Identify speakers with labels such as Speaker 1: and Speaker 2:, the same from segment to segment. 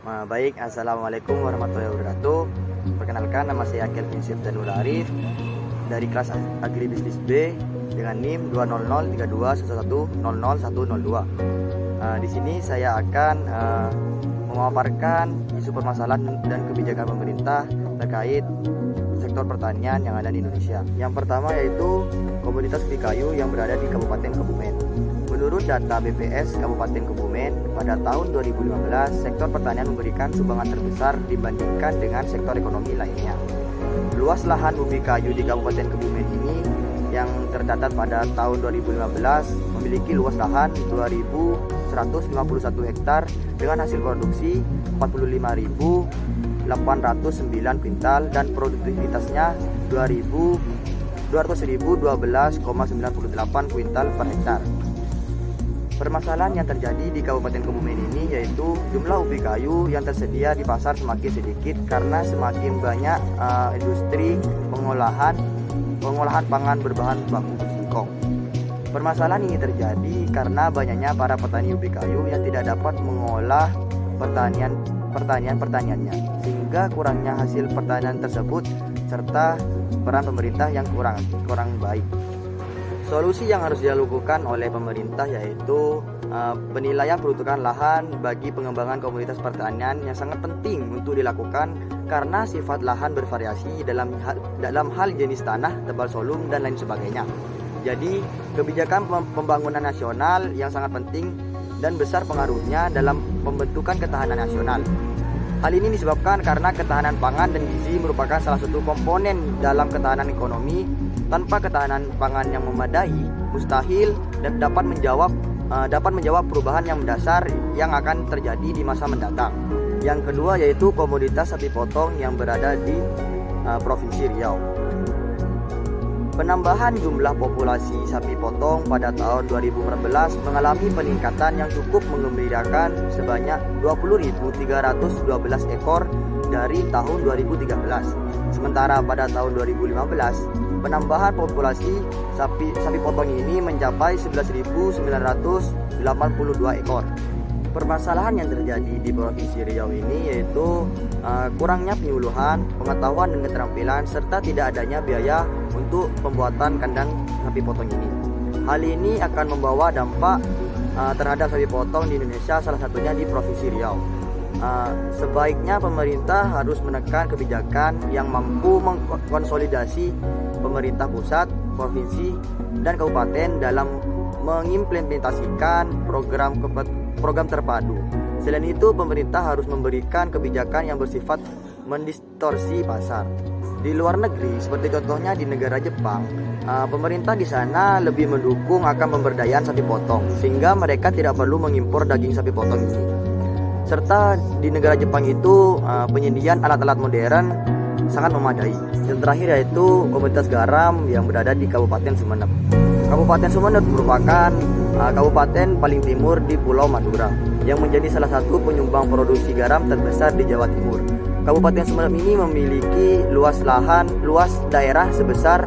Speaker 1: Baik, Assalamualaikum warahmatullahi wabarakatuh. Perkenalkan, nama saya Kelvin Syiftanul Arif dari kelas Agribisnis B dengan NIM 2003211100102. Di sini saya akan memaparkan isu permasalahan dan kebijakan pemerintah terkait sektor pertanian yang ada di Indonesia. Yang pertama yaitu komoditas ubi kayu yang berada di Kabupaten Kebumen. Menurut data BPS Kabupaten Kebumen, pada tahun 2015, sektor pertanian memberikan sumbangan terbesar dibandingkan dengan sektor ekonomi lainnya. Luas lahan ubi kayu di Kabupaten Kebumen ini yang tercatat pada tahun 2015 memiliki luas lahan 2.151 hektar dengan hasil produksi 45.809 kuintal dan produktivitasnya 212,98 kuintal per hektar. Permasalahan yang terjadi di Kabupaten Kebumen ini yaitu jumlah ubi kayu yang tersedia di pasar semakin sedikit karena semakin banyak industri pengolahan pangan berbahan baku singkong. Permasalahan ini terjadi karena banyaknya para petani ubi kayu yang tidak dapat mengolah pertaniannya, sehingga kurangnya hasil pertanian tersebut serta peran pemerintah yang kurang baik. Solusi yang harus dilakukan oleh pemerintah yaitu penilaian peruntukan lahan bagi pengembangan komoditas pertanian yang sangat penting untuk dilakukan karena sifat lahan bervariasi dalam hal jenis tanah, tebal solum, dan lain sebagainya. Jadi kebijakan pembangunan nasional yang sangat penting dan besar pengaruhnya dalam pembentukan ketahanan nasional. Hal ini disebabkan karena ketahanan pangan dan gizi merupakan salah satu komponen dalam ketahanan ekonomi. Tanpa ketahanan pangan yang memadai, mustahil dan dapat menjawab perubahan yang mendasar yang akan terjadi di masa mendatang. Yang kedua yaitu komoditas sapi potong yang berada di Provinsi Riau. Penambahan jumlah populasi sapi potong pada tahun 2014 mengalami peningkatan yang cukup menggembirakan sebanyak 20.312 ekor dari tahun 2013. Sementara pada tahun 2015 penambahan populasi sapi potong ini mencapai 11.982 ekor. Permasalahan yang terjadi di Provinsi Riau ini yaitu kurangnya penyuluhan, pengetahuan dan keterampilan serta tidak adanya biaya untuk pembuatan kandang sapi potong ini. Hal ini akan membawa dampak terhadap sapi potong di Indonesia, salah satunya di Provinsi Riau. Sebaiknya pemerintah harus menekan kebijakan yang mampu mengkonsolidasi pemerintah pusat, provinsi, dan kabupaten dalam mengimplementasikan program terpadu. Selain itu, pemerintah harus memberikan kebijakan yang bersifat mendistorsi pasar. Di luar negeri, seperti contohnya di negara Jepang, pemerintah di sana lebih mendukung akan pemberdayaan sapi potong, sehingga mereka tidak perlu mengimpor daging sapi potong ini. Serta di negara Jepang itu penyediaan alat-alat modern sangat memadai. Yang terakhir yaitu komoditas garam yang berada di Kabupaten Sumeneb. Kabupaten Sumeneb merupakan kabupaten paling timur di Pulau Madura yang menjadi salah satu penyumbang produksi garam terbesar di Jawa Timur. Kabupaten Sumeneb ini memiliki luas daerah sebesar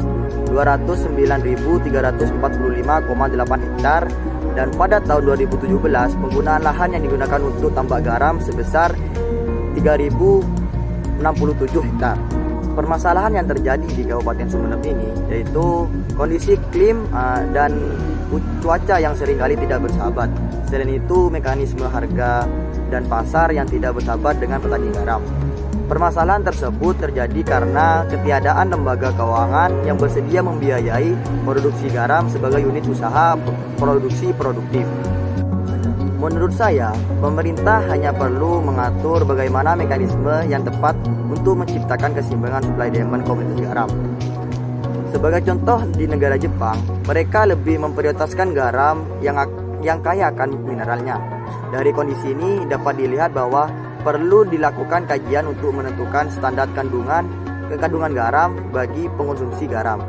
Speaker 1: 209.345,8 hektar dan pada tahun 2017 penggunaan lahan yang digunakan untuk tambak garam sebesar 3.067 hektar. Permasalahan yang terjadi di Kabupaten Sumeneb ini yaitu kondisi iklim dan cuaca yang seringkali tidak bersahabat. Selain itu, mekanisme harga dan pasar yang tidak bersahabat dengan petani garam. Permasalahan tersebut terjadi karena ketiadaan lembaga keuangan yang bersedia membiayai produksi garam sebagai unit usaha produksi produktif. Menurut saya, pemerintah hanya perlu mengatur bagaimana mekanisme yang tepat untuk menciptakan keseimbangan supply demand komoditas garam. Sebagai contoh, di negara Jepang, mereka lebih memprioritaskan garam yang kaya akan mineralnya. Dari kondisi ini dapat dilihat bahwa perlu dilakukan kajian untuk menentukan standar kandungan garam bagi pengonsumsi garam.